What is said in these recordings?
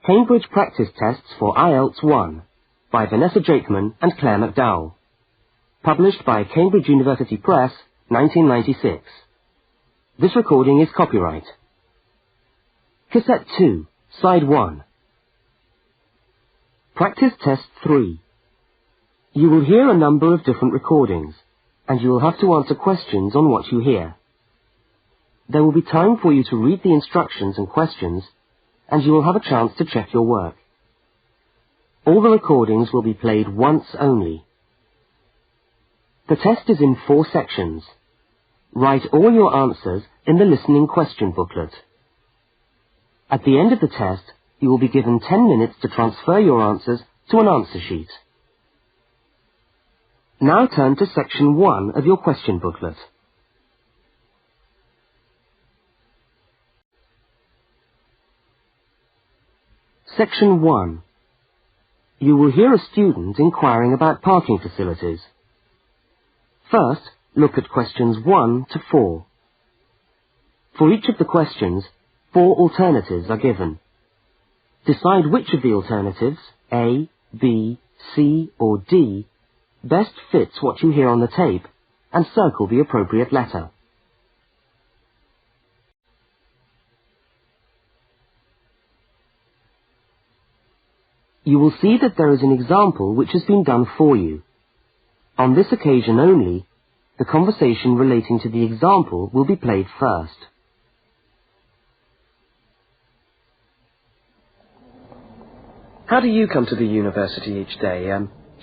Cambridge Practice Tests for IELTS 1 by Vanessa Jakeman and Claire McDowell. Published by Cambridge University Press, 1996. This recording is copyright. Cassette 2, Side 1. Practice Test 3. You will hear a number of different recordings, and you will have to answer questions on what you hear. There will be time for you to read the instructions and questions, and you will have a chance to check your work. All the recordings will be played once only. The test is in 4 sections. Write all your answers in the listening question booklet. At the end of the test, you will be given 10 minutes to transfer your answers to an answer sheet. Now turn to section 1 of your question booklet. Section 1. You will hear a student inquiring about parking facilities. First, look at questions 1 to 4. For each of the questions, 4 alternatives are given. Decide which of the alternatives, A, B, C or D, best fits what you hear on the tape and circle the appropriate letter. You will see that there is an example which has been done for you. On this occasion only, the conversation relating to the example will be played first. How do you come to the university each day?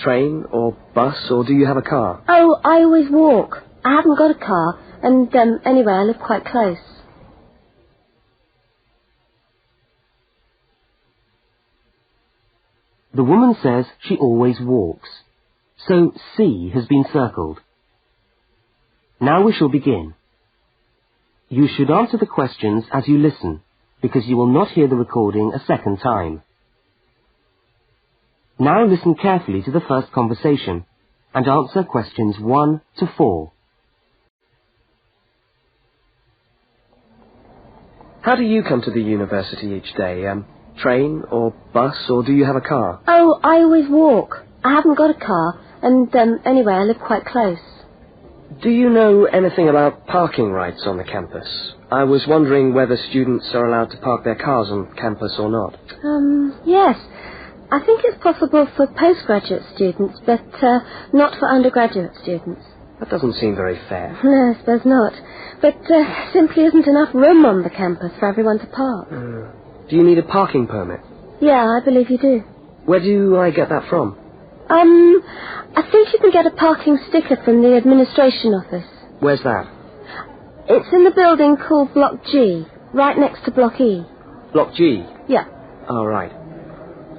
Train or bus, or do you have a car? Oh, I always walk. I haven't got a car, and anyway, I live quite close. The woman says she always walks, so C has been circled. Now we shall begin. You should answer the questions as you listen, because you will not hear the recording a second time. Now listen carefully to the first conversation and answer questions 1 to 4. How do you come to the university each day? Train or bus, or do you have a car? Oh, I always walk. I haven't got a car, and anyway, I live quite close. Do you know anything about parking rights on the campus? I was wondering whether students are allowed to park their cars on campus or not. Yes. I think it's possible for postgraduate students, but not for undergraduate students. That doesn't seem very fair. No, I suppose not. But simply isn't enough room on the campus for everyone to park. Do you need a parking permit? Yeah, I believe you do. Where do I get that from? I think you can get a parking sticker from the administration office. Where's that? It's in the building called Block G, right next to Block E. Block G? Yeah. Oh, right.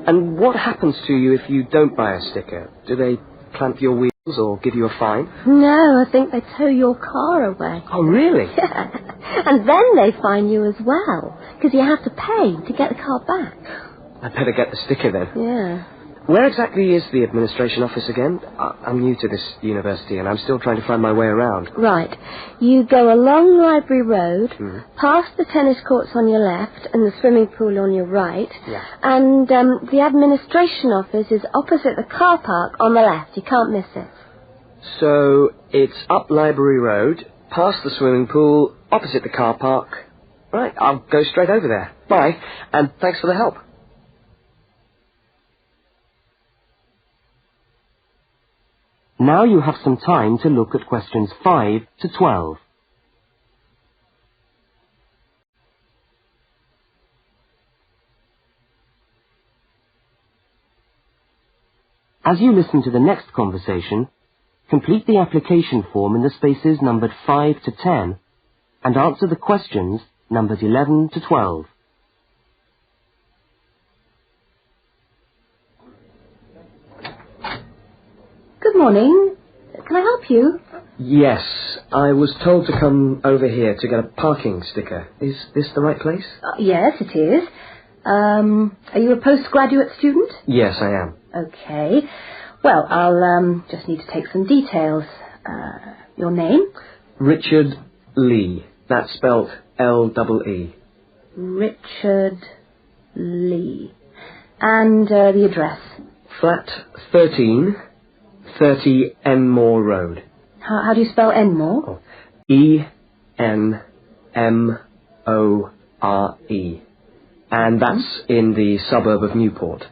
And what happens to you if you don't buy a sticker? Do they clamp your wheels or give you a fine? No, I think they tow your car away. Oh, really? Yeah. And then they fine you as well, because you have to pay to get the car back. I'd better get the sticker then. Yeah. Where exactly is the administration office again? I'm new to this university and I'm still trying to find my way around. Right. You go along Library Road, past the tennis courts on your left and the swimming pool on your right, and the administration office is opposite the car park on the left. You can't miss it. So it's up Library Road, past the swimming pool, opposite the car park. Right, I'll go straight over there. Bye, and thanks for the help. Now you have some time to look at questions 5 to 12. As you listen to the next conversation, complete the application form in the spaces numbered 5 to 10 and answer the questions numbers 11 to 12. Good morning. Can I help you? Yes, I was told to come over here to get a parking sticker. Is this the right place? Yes, it is. Are you a postgraduate student? Yes, I am. Okay. Well, I'll just need to take some details. Your name? Richard Lee. That's spelt L-E-E. Richard Lee. And the address. Flat 13, 30 Enmore Road. How do you spell Enmore? Oh. E-N-M-O-R-E. And that's in the suburb of Newport.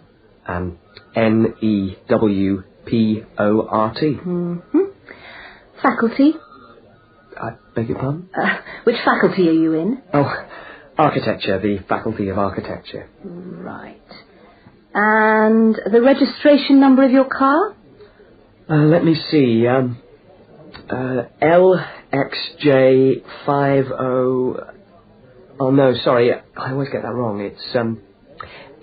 N-E-W-P-O-R-T. Faculty? I beg your pardon? Which faculty are you in? Oh, architecture, the Faculty of Architecture. Right. And the registration number of your car? Let me see. LXJ50... Oh, no, sorry. I always get that wrong. It's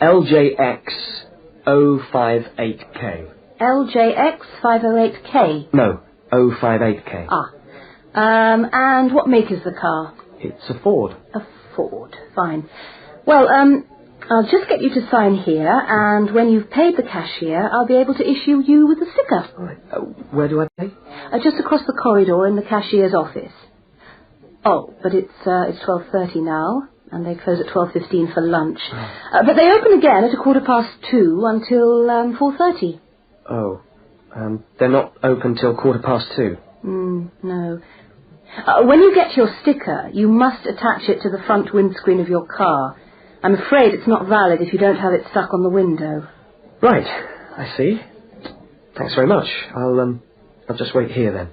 LJX058K. LJX508K? No, 058K. And what make is the car? It's a Ford. A Ford. Fine. Well, I'll just get you to sign here, and when you've paid the cashier, I'll be able to issue you with a sticker. All right. Where do I pay? Just across the corridor in the cashier's office. Oh, but it's 12:30 now, and they close at 12:15 for lunch. But they open again at 2:15 until 4:30. Oh, they're not open till 2:15. No. When you get your sticker, you must attach it to the front windscreen of your car. I'm afraid it's not valid if you don't have it stuck on the window. Right, I see. Thanks very much. I'll just wait here then.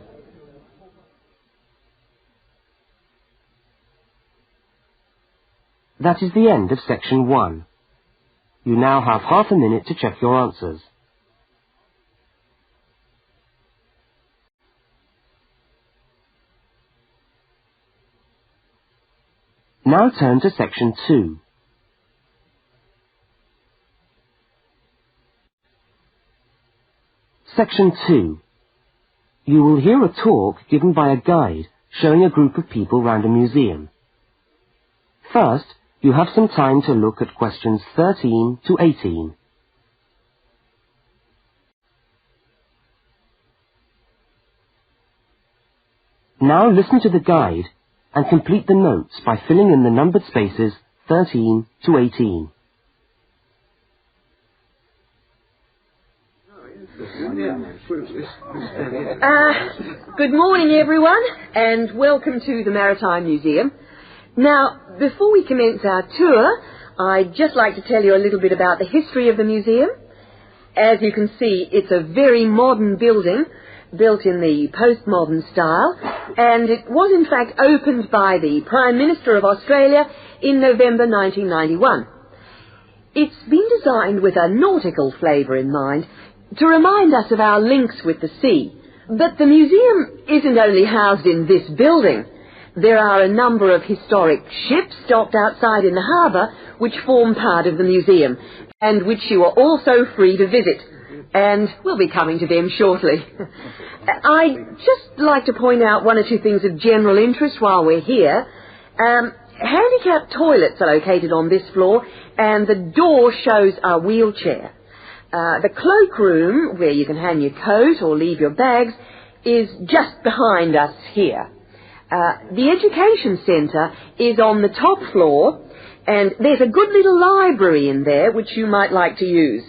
That is the end of section 1. You now have half a minute to check your answers. Now turn to section 2. Section 2. You will hear a talk given by a guide showing a group of people round a museum. First, you have some time to look at questions 13 to 18. Now listen to the guide and complete the notes by filling in the numbered spaces 13 to 18. Good morning, everyone, and welcome to the Maritime Museum. Now, before we commence our tour, I'd just like to tell you a little bit about the history of the museum. As you can see, it's a very modern building, built in the postmodern style, and it was in fact opened by the Prime Minister of Australia in November 1991. It's been designed with a nautical flavour in mind, to remind us of our links with the sea. But the museum isn't only housed in this building. There are a number of historic ships docked outside in the harbour which form part of the museum, and which you are also free to visit. And we'll be coming to them shortly. I'd just like to point out one or two things of general interest while we're here. Handicapped toilets are located on this floor, and the door shows a wheelchair. The cloakroom, where you can hang your coat or leave your bags, is just behind us here. The education centre is on the top floor, and there's a good little library in there which you might like to use.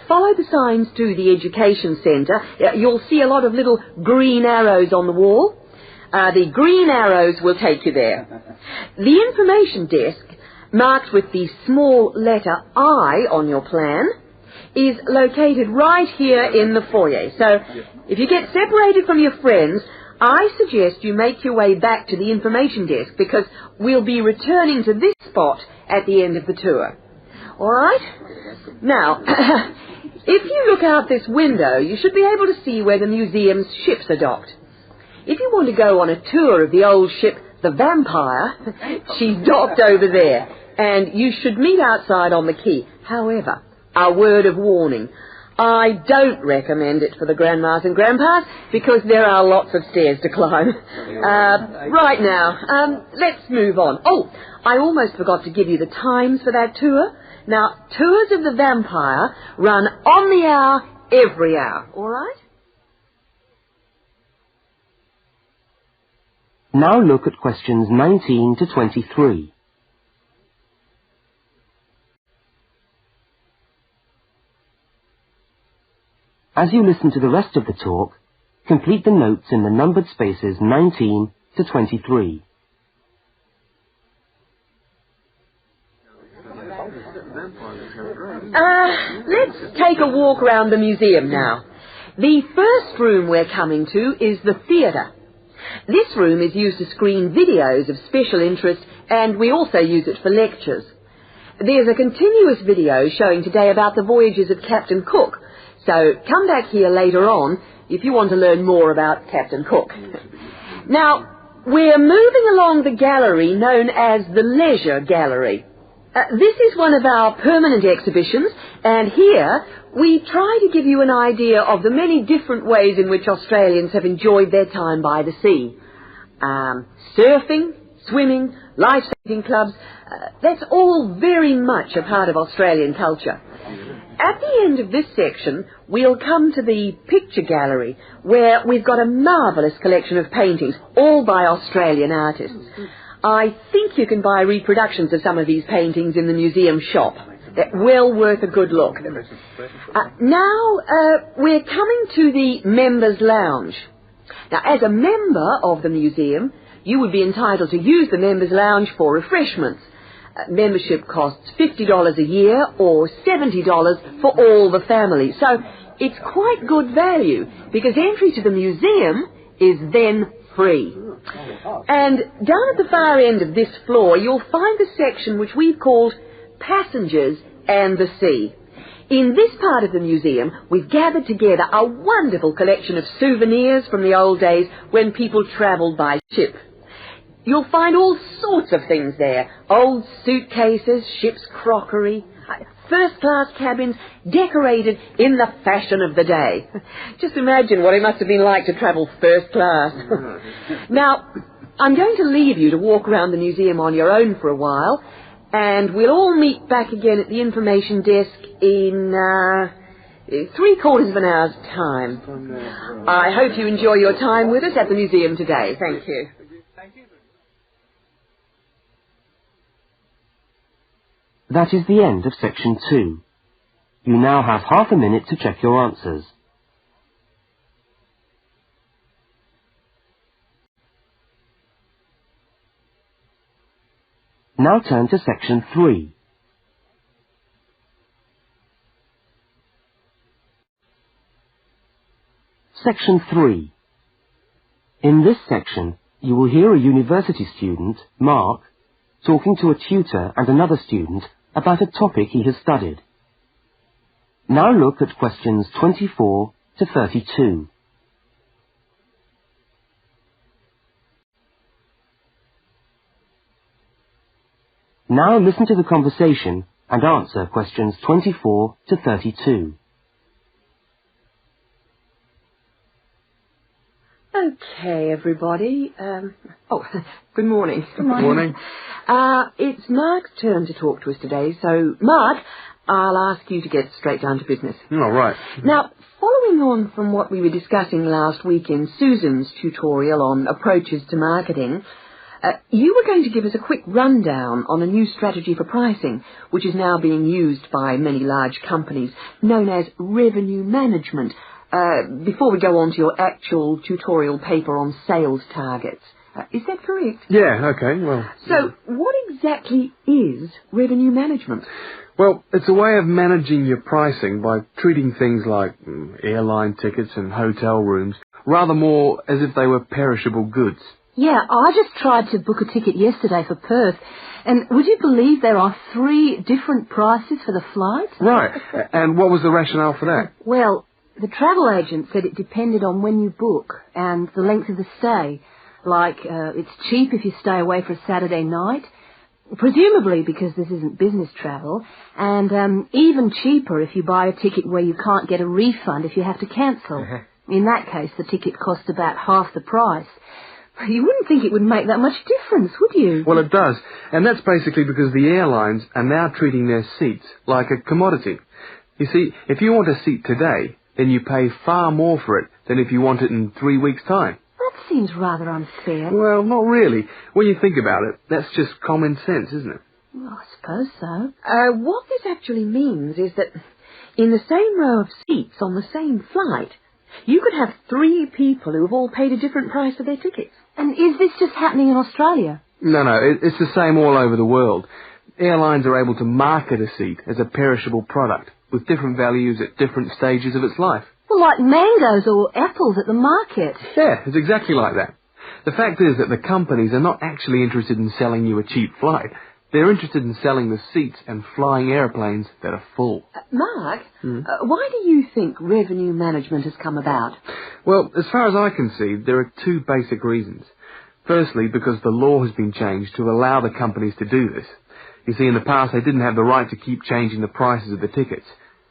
Follow the signs to the education centre. You'll see a lot of little green arrows on the wall. The green arrows will take you there. The information desk, marked with the small letter I on your plan, is located right here in the foyer. So if you get separated from your friends, I suggest you make your way back to the information desk, because we'll be returning to this spot at the end of the tour. All right? Now, if you look out this window, you should be able to see where the museum's ships are docked. If you want to go on a tour of the old ship, the Vampire, she's docked over there, and you should meet outside on the quay. However, a word of warning, I don't recommend it for the grandmas and grandpas, because there are lots of stairs to climb. Right now, let's move on. Oh, I almost forgot to give you the times for that tour. Now, tours of the Vampire run on the hour, every hour, all right? Now look at questions 19 to 23. As you listen to the rest of the talk, complete the notes in the numbered spaces 19 to 23. Let's take a walk around the museum now. The first room we're coming to is the theatre. This room is used to screen videos of special interest, and we also use it for lectures. There's a continuous video showing today about the voyages of Captain Cook, so come back here later on if you want to learn more about Captain Cook. Now, we're moving along the gallery known as the Leisure Gallery. This is one of our permanent exhibitions, and here we try to give you an idea of the many different ways in which Australians have enjoyed their time by the sea. Surfing, swimming, life-saving clubs, that's all very much a part of Australian culture. At the end of this section, we'll come to the picture gallery, where we've got a marvellous collection of paintings, all by Australian artists. I think you can buy reproductions of some of these paintings in the museum shop. They're well worth a good look. Now, we're coming to the Members' Lounge. Now, as a member of the museum, you would be entitled to use the Members' Lounge for refreshments. Membership costs $50 a year or $70 for all the family. So it's quite good value because entry to the museum is then free. And down at the far end of this floor, you'll find the section which we've called Passengers and the Sea. In this part of the museum, we've gathered together a wonderful collection of souvenirs from the old days when people travelled by ship. You'll find all sorts of things there. Old suitcases, ship's crockery, first-class cabins decorated in the fashion of the day. Just imagine what it must have been like to travel first class. Now, I'm going to leave you to walk around the museum on your own for a while, and we'll all meet back again at the information desk in 3/4 of an hour's time. I hope you enjoy your time with us at the museum today. Thank you. That is the end of section 2. You now have half a minute to check your answers. Now turn to section 3. Section 3. In this section, you will hear a university student, Mark, talking to a tutor and another student about a topic he has studied. Now look at questions 24 to 32. Now listen to the conversation and answer questions 24 to 32. Okay, everybody. Good morning. Good morning. It's Mark's turn to talk to us today, so Mark, I'll ask you to get straight down to business. All right. Now, following on from what we were discussing last week in Susan's tutorial on approaches to marketing, you were going to give us a quick rundown on a new strategy for pricing, which is now being used by many large companies, known as revenue management, before we go on to your actual tutorial paper on sales targets. Is that correct? Yeah, okay, well... So, what exactly is revenue management? Well, it's a way of managing your pricing by treating things like airline tickets and hotel rooms rather more as if they were perishable goods. Yeah, I just tried to book a ticket yesterday for Perth, and would you believe there are 3 different prices for the flights? Right, and what was the rationale for that? Well, the travel agent said it depended on when you book and the length of the stay. Like, it's cheap if you stay away for a Saturday night, presumably because this isn't business travel, and even cheaper if you buy a ticket where you can't get a refund if you have to cancel. In that case, the ticket costs about half the price. You wouldn't think it would make that much difference, would you? Well, it does, and that's basically because the airlines are now treating their seats like a commodity. You see, if you want a seat today, then you pay far more for it than if you want it in 3 weeks' time. That seems rather unfair. Well, not really. When you think about it, that's just common sense, isn't it? Well, I suppose so. What this actually means is that in the same row of seats on the same flight, you could have 3 people who have all paid a different price for their tickets. And is this just happening in Australia? No, it's the same all over the world. Airlines are able to market a seat as a perishable product with different values at different stages of its life. Well, like mangoes or apples at the market. Yeah, it's exactly like that. The fact is that the companies are not actually interested in selling you a cheap flight. They're interested in selling the seats and flying airplanes that are full. Mark, why do you think revenue management has come about? Well, as far as I can see, there are 2 basic reasons. Firstly, because the law has been changed to allow the companies to do this. You see, in the past, they didn't have the right to keep changing the prices of the tickets.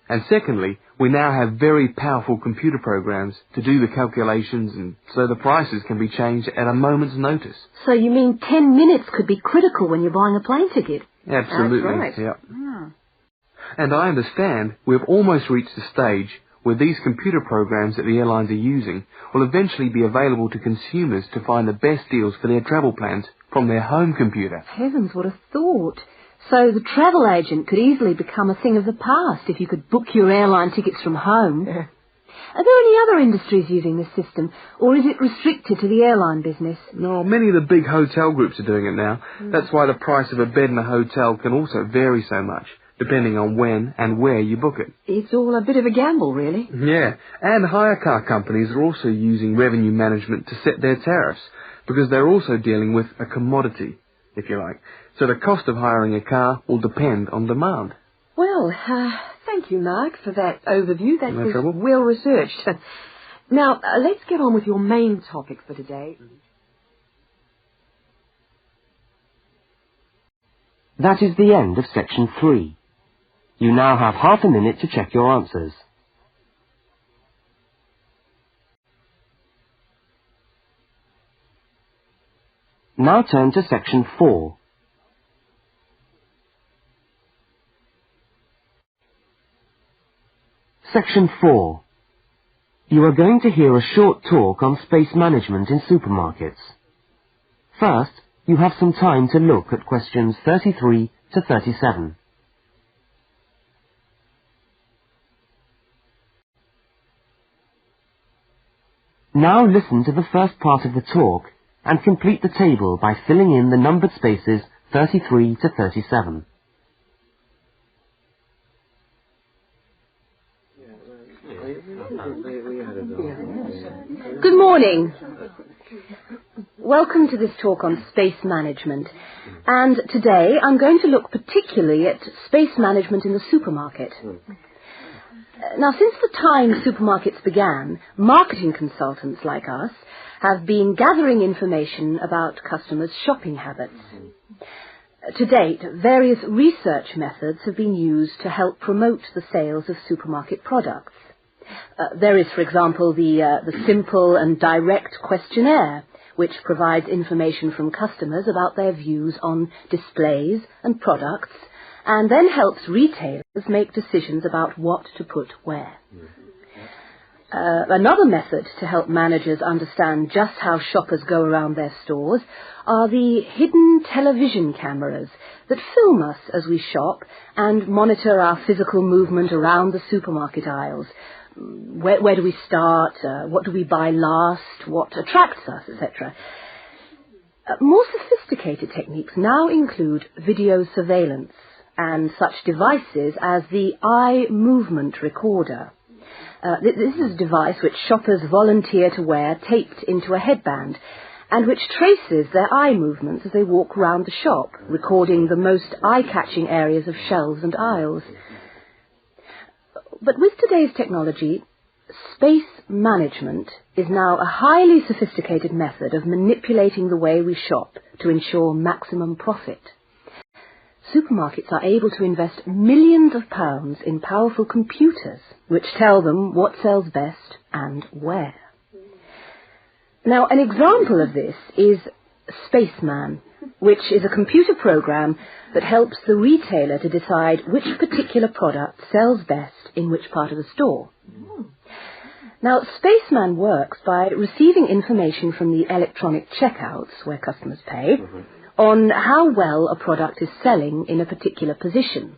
And secondly, we now have very powerful computer programs to do the calculations, and so the prices can be changed at a moment's notice. So you mean 10 minutes could be critical when you're buying a plane ticket? Absolutely. That's right. Yeah. And I understand we've almost reached the stage where these computer programs that the airlines are using will eventually be available to consumers to find the best deals for their travel plans from their home computer. Heavens, what a thought. So the travel agent could easily become a thing of the past if you could book your airline tickets from home. Yeah. Are there any other industries using this system, or is it restricted to the airline business? No, many of the big hotel groups are doing it now. That's why the price of a bed in a hotel can also vary so much, depending on when and where you book it. It's all a bit of a gamble, really. Yeah, and hire car companies are also using revenue management to set their tariffs, because they're also dealing with a commodity, if you like. So the cost of hiring a car will depend on demand. Well, thank you, Mark, for that overview. That No was trouble. well researched. Now, let's get on with your main topic for today. That is the end of section 3. You now have half a minute to check your answers. Now turn to section 4. Section 4. You are going to hear a short talk on space management in supermarkets. First, you have some time to look at questions 33 to 37. Now listen to the first part of the talk and complete the table by filling in the numbered spaces 33 to 37. Good morning. Welcome to this talk on space management. And today I'm going to look particularly at space management in the supermarket. Now, since the time supermarkets began, marketing consultants like us have been gathering information about customers' shopping habits. To date, various research methods have been used to help promote the sales of supermarket products. There is, for example, the simple and direct questionnaire, which provides information from customers about their views on displays and products, and then helps retailers make decisions about what to put where. Another method to help managers understand just how shoppers go around their stores are the hidden television cameras that film us as we shop and monitor our physical movement around the supermarket aisles. Where do we start? What do we buy last? What attracts us, etc. More sophisticated techniques now include video surveillance and such devices as the eye movement recorder. This is a device which shoppers volunteer to wear taped into a headband and which traces their eye movements as they walk around the shop, recording the most eye-catching areas of shelves and aisles. But with today's technology, space management is now a highly sophisticated method of manipulating the way we shop to ensure maximum profit. Supermarkets are able to invest millions of pounds in powerful computers which tell them what sells best and where. Now, an example of this is Spaceman, which is a computer program that helps the retailer to decide which particular product sells best in which part of the store. Now, Spaceman works by receiving information from the electronic checkouts, where customers pay, on how well a product is selling in a particular position.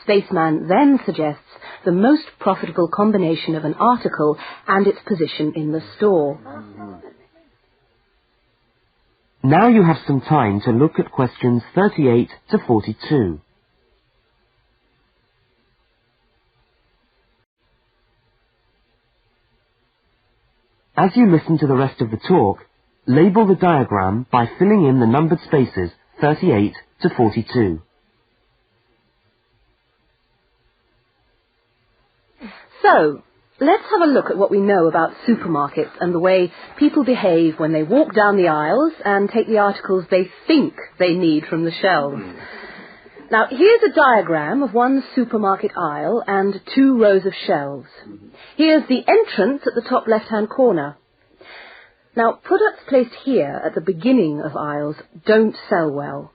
Spaceman then suggests the most profitable combination of an article and its position in the store. Now you have some time to look at questions 38 to 42. As you listen to the rest of the talk, label the diagram by filling in the numbered spaces 38 to 42. So, let's have a look at what we know about supermarkets and the way people behave when they walk down the aisles and take the articles they think they need from the shelves. Now, here's a diagram of one supermarket aisle and 2 rows of shelves. Here's the entrance at the top left-hand corner. Now, products placed here at the beginning of aisles don't sell well.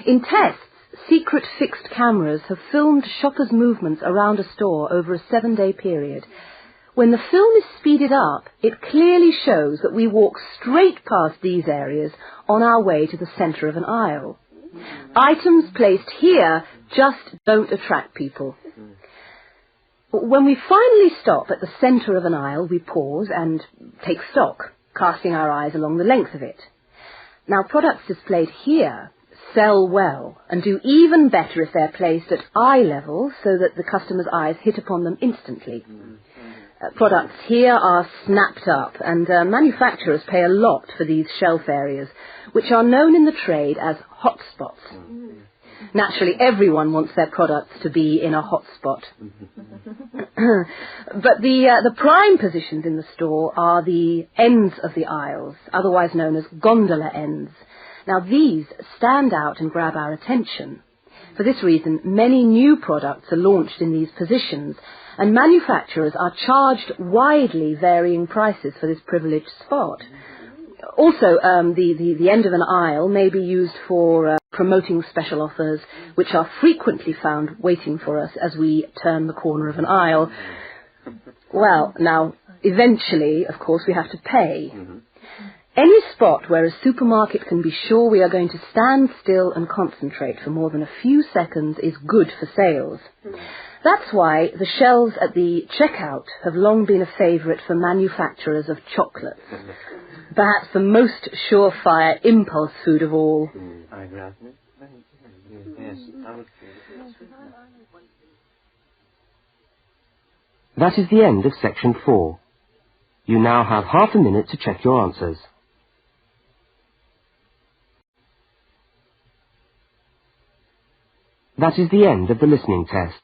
In tests, secret fixed cameras have filmed shoppers' movements around a store over a 7-day period. When the film is speeded up, it clearly shows that we walk straight past these areas on our way to the centre of an aisle. Items placed here just don't attract people. When we finally stop at the centre of an aisle, we pause and take stock, casting our eyes along the length of it. Now, products displayed here sell well and do even better if they're placed at eye level so that the customer's eyes hit upon them instantly. Products here are snapped up, and manufacturers pay a lot for these shelf areas, which are known in the trade as hotspots. Naturally, everyone wants their products to be in a hotspot. But the prime positions in the store are the ends of the aisles, otherwise known as gondola ends. Now, these stand out and grab our attention. For this reason, many new products are launched in these positions, and manufacturers are charged widely varying prices for this privileged spot. Also, the end of an aisle may be used for promoting special offers, which are frequently found waiting for us as we turn the corner of an aisle. Well, now, eventually, of course, we have to pay. Any spot where a supermarket can be sure we are going to stand still and concentrate for more than a few seconds is good for sales. That's why the shelves at the checkout have long been a favourite for manufacturers of chocolates. Perhaps the most surefire impulse food of all. That is the end of section 4. You now have half a minute to check your answers. That is the end of the listening test.